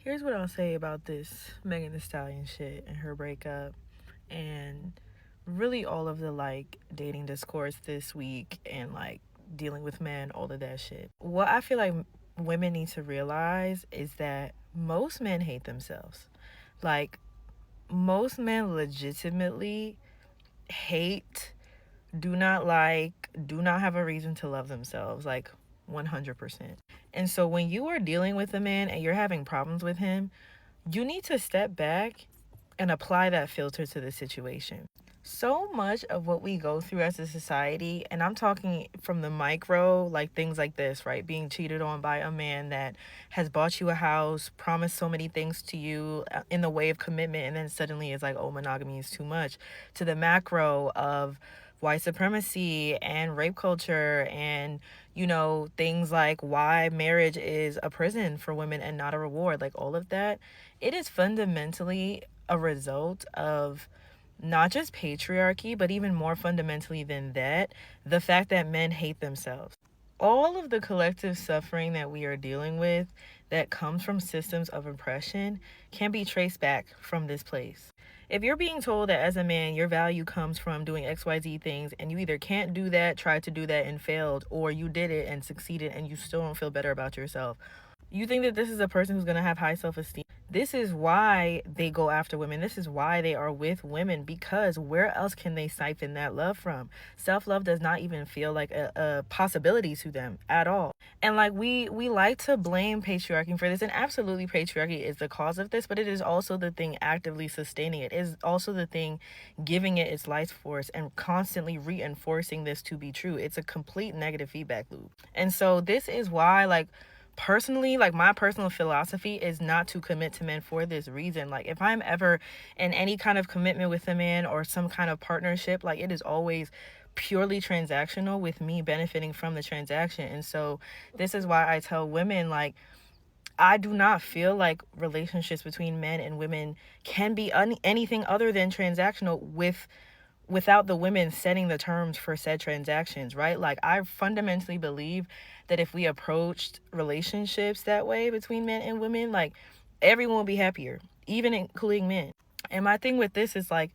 Here's what I'll say about this Megan Thee Stallion shit and her breakup and really all of the like dating discourse this week and like dealing with men, all of that shit. What I feel like women need to realize is that most men hate themselves. Like, most men legitimately hate, do not like, do not have a reason to love themselves. Like, 100%. And so when you are dealing with a man and you're having problems with him, you need to step back and apply that filter to the situation. So much of what we go through as a society, and I'm talking from the micro, like things like this, right? Being cheated on by a man that has bought you a house, promised so many things to you in the way of commitment, and then suddenly it's like, oh, monogamy is too much, to the macro of white supremacy and rape culture and things like why marriage is a prison for women and not a reward, like all of that. It is fundamentally a result of not just patriarchy, but even more fundamentally than that, the fact that men hate themselves. All of the collective suffering that we are dealing with that comes from systems of oppression can be traced back from this place. If you're being told that as a man your value comes from doing XYZ things and you either can't do that, tried to do that and failed, or you did it and succeeded and you still don't feel better about yourself, you think that this is a person who's going to have high self-esteem. This is why they go after women. This is why they are with women, because where else can they siphon that love from? Self-love does not even feel like a possibility to them at all. And like we like to blame patriarchy for this, and absolutely patriarchy is the cause of this, but it is also the thing actively sustaining it. It is also the thing giving it its life force and constantly reinforcing this to be true. It's a complete negative feedback loop. And so this is why, like, personally, like, my personal philosophy is not to commit to men for this reason. Like, if I'm ever in any kind of commitment with a man or some kind of partnership, like, it is always purely transactional, with me benefiting from the transaction. And so this is why I tell women, like, I do not feel like relationships between men and women can be anything other than transactional without the women setting the terms for said transactions, right? Like, I fundamentally believe that if we approached relationships that way between men and women, like, everyone will be happier, even including men. And my thing with this is, like,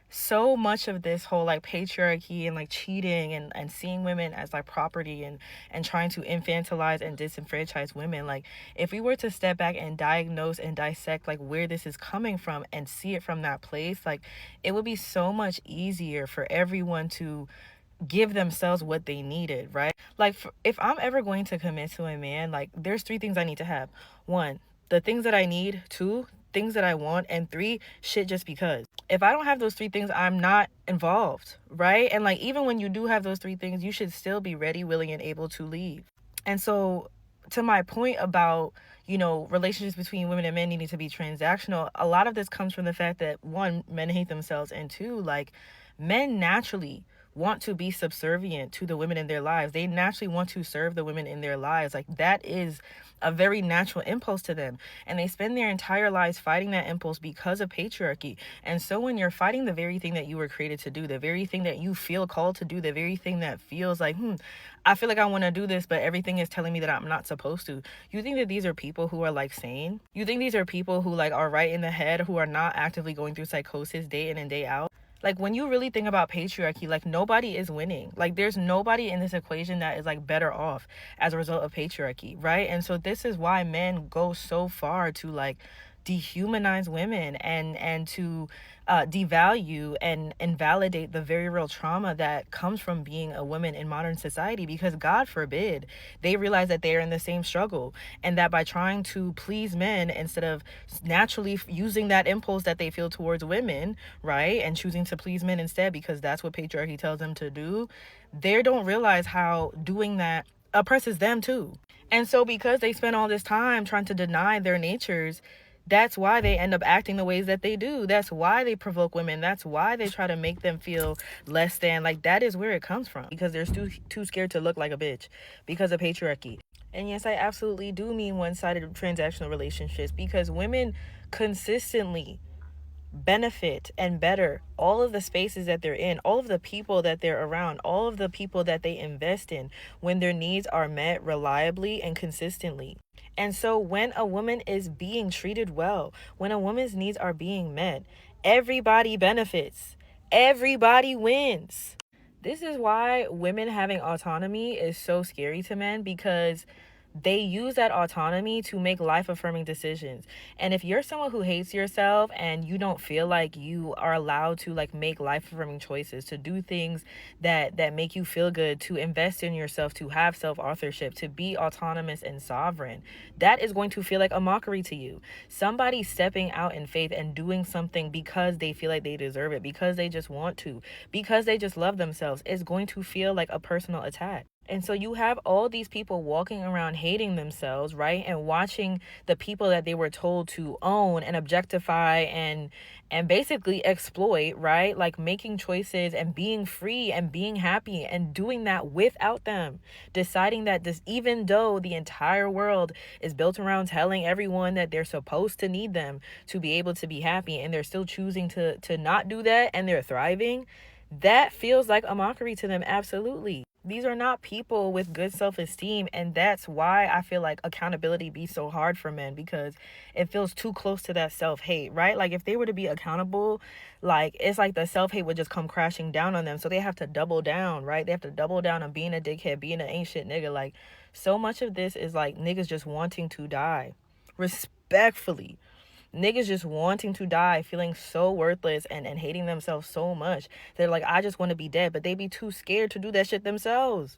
so much of this whole like patriarchy and like cheating and seeing women as like property and trying to infantilize and disenfranchise women, like, if we were to step back and diagnose and dissect like where this is coming from and see it from that place, like, it would be so much easier for everyone to give themselves what they needed, right? Like, if I'm ever going to commit to a man, like, there's three things I need to have. One, the things that I need. Two, things that I want. And three, shit just because. If I don't have those three things, I'm not involved, right? And like, even when you do have those three things, you should still be ready, willing, and able to leave. And so, to my point about, relationships between women and men needing to be transactional, a lot of this comes from the fact that, one, men hate themselves, and two, like, men naturally want to be subservient to the women in their lives. They naturally want to serve the women in their lives. Like, that is a very natural impulse to them. And they spend their entire lives fighting that impulse because of patriarchy. And so when you're fighting the very thing that you were created to do, the very thing that you feel called to do, the very thing that feels like, I feel like I want to do this, but everything is telling me that I'm not supposed to. You think that these are people who are like sane? You think these are people who like are right in the head, who are not actively going through psychosis day in and day out? Like, when you really think about patriarchy, like, nobody is winning. Like, there's nobody in this equation that is like better off as a result of patriarchy, right? And so this is why men go so far to like dehumanize women and to devalue and invalidate the very real trauma that comes from being a woman in modern society, because God forbid they realize that they're in the same struggle, and that by trying to please men instead of naturally using that impulse that they feel towards women, right, and choosing to please men instead because that's what patriarchy tells them to do, they don't realize how doing that oppresses them too. And so because they spend all this time trying to deny their natures, that's why they end up acting the ways that they do. That's why they provoke women. That's why they try to make them feel less than. Like, that is where it comes from, because they're too scared to look like a bitch because of patriarchy. And yes, I absolutely do mean one-sided transactional relationships, because women consistently benefit and better all of the spaces that they're in, all of the people that they're around, all of the people that they invest in when their needs are met reliably and consistently. And so when a woman is being treated well, when a woman's needs are being met, everybody benefits. Everybody wins. This is why women having autonomy is so scary to men, because they use that autonomy to make life affirming decisions. And if you're someone who hates yourself and you don't feel like you are allowed to like make life affirming choices, to do things that make you feel good, to invest in yourself, to have self authorship, to be autonomous and sovereign, that is going to feel like a mockery to you. Somebody stepping out in faith and doing something because they feel like they deserve it, because they just want to, because they just love themselves, is going to feel like a personal attack. And so you have all these people walking around hating themselves, right? And watching the people that they were told to own and objectify and basically exploit, right? Like making choices and being free and being happy and doing that without them. Deciding that this, even though the entire world is built around telling everyone that they're supposed to need them to be able to be happy, and they're still choosing to not do that, and they're thriving, that feels like a mockery to them. Absolutely. These are not people with good self-esteem, and that's why I feel like accountability be so hard for men, because it feels too close to that self-hate, right? Like if they were to be accountable, like it's like the self-hate would just come crashing down on them. So they have to double down, right? They have to double down on being a dickhead, being an ain't shit nigga. Like so much of this is like niggas just wanting to die. Respectfully. Niggas just wanting to die, feeling so worthless and hating themselves so much. They're like, I just want to be dead, but they be too scared to do that shit themselves.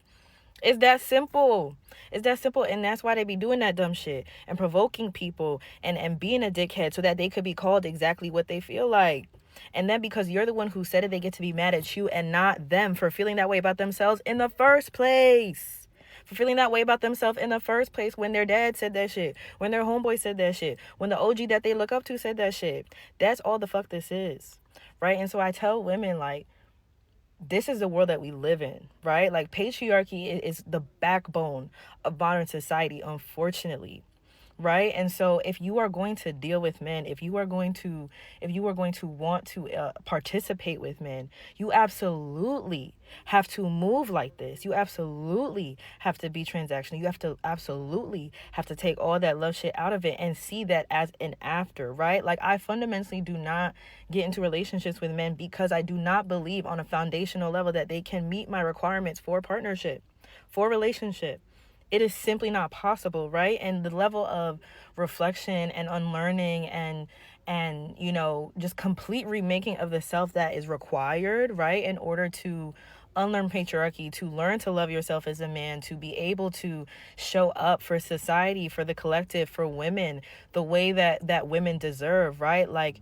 It's that simple. It's that simple. And that's why they be doing that dumb shit and provoking people and being a dickhead so that they could be called exactly what they feel like. And then because you're the one who said it, they get to be mad at you and not them for feeling that way about themselves in the first place. For feeling that way about themselves in the first place, when their dad said that shit, when their homeboy said that shit, when the OG that they look up to said that shit. That's all the fuck this is, right? And so I tell women, like, this is the world that we live in, right? Like patriarchy is the backbone of modern society, unfortunately. Right? And so if you are going to deal with men, if you are going to want to participate with men, you absolutely have to move like this. You absolutely have to be transactional. You have to absolutely have to take all that love shit out of it and see that as an after, right? Like I fundamentally do not get into relationships with men because I do not believe on a foundational level that they can meet my requirements for partnership, for relationship. It is simply not possible, right? And the level of reflection and unlearning and you know, just complete remaking of the self that is required, right, in order to unlearn patriarchy, to learn to love yourself as a man, to be able to show up for society, for the collective, for women, the way that women deserve, right? Like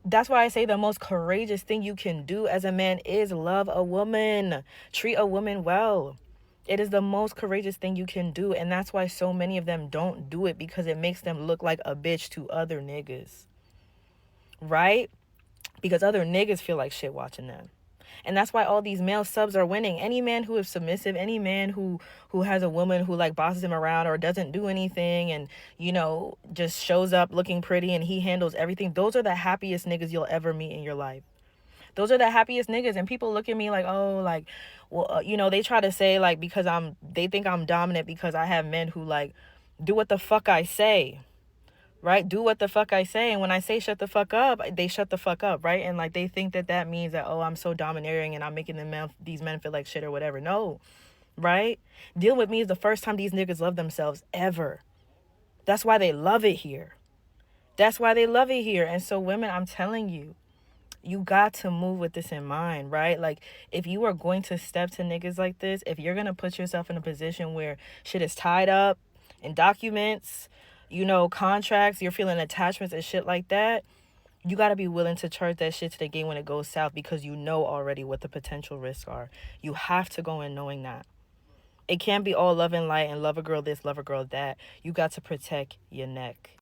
that's why I say the most courageous thing you can do as a man is love a woman, treat a woman well. It is the most courageous thing you can do. And that's why so many of them don't do it, because it makes them look like a bitch to other niggas. Right? Because other niggas feel like shit watching them. And that's why all these male subs are winning. Any man who is submissive, any man who has a woman who like bosses him around or doesn't do anything and, you know, just shows up looking pretty and he handles everything, those are the happiest niggas you'll ever meet in your life. Those are the happiest niggas. And people look at me like, oh, like, well, you know, they try to say like, because they think I'm dominant because I have men who like do what the fuck I say, right? Do what the fuck I say. And when I say shut the fuck up, they shut the fuck up, right? And like, they think that means that, oh, I'm so domineering and I'm making these men feel like shit or whatever. No, right? Dealing with me is the first time these niggas love themselves ever. That's why they love it here. That's why they love it here. And so women, I'm telling you, you got to move with this in mind, right? Like, if you are going to step to niggas like this, if you're going to put yourself in a position where shit is tied up in documents, you know, contracts, you're feeling attachments and shit like that, you got to be willing to charge that shit to the game when it goes south, because you know already what the potential risks are. You have to go in knowing that. It can't be all love and light and love a girl this, love a girl that. You got to protect your neck.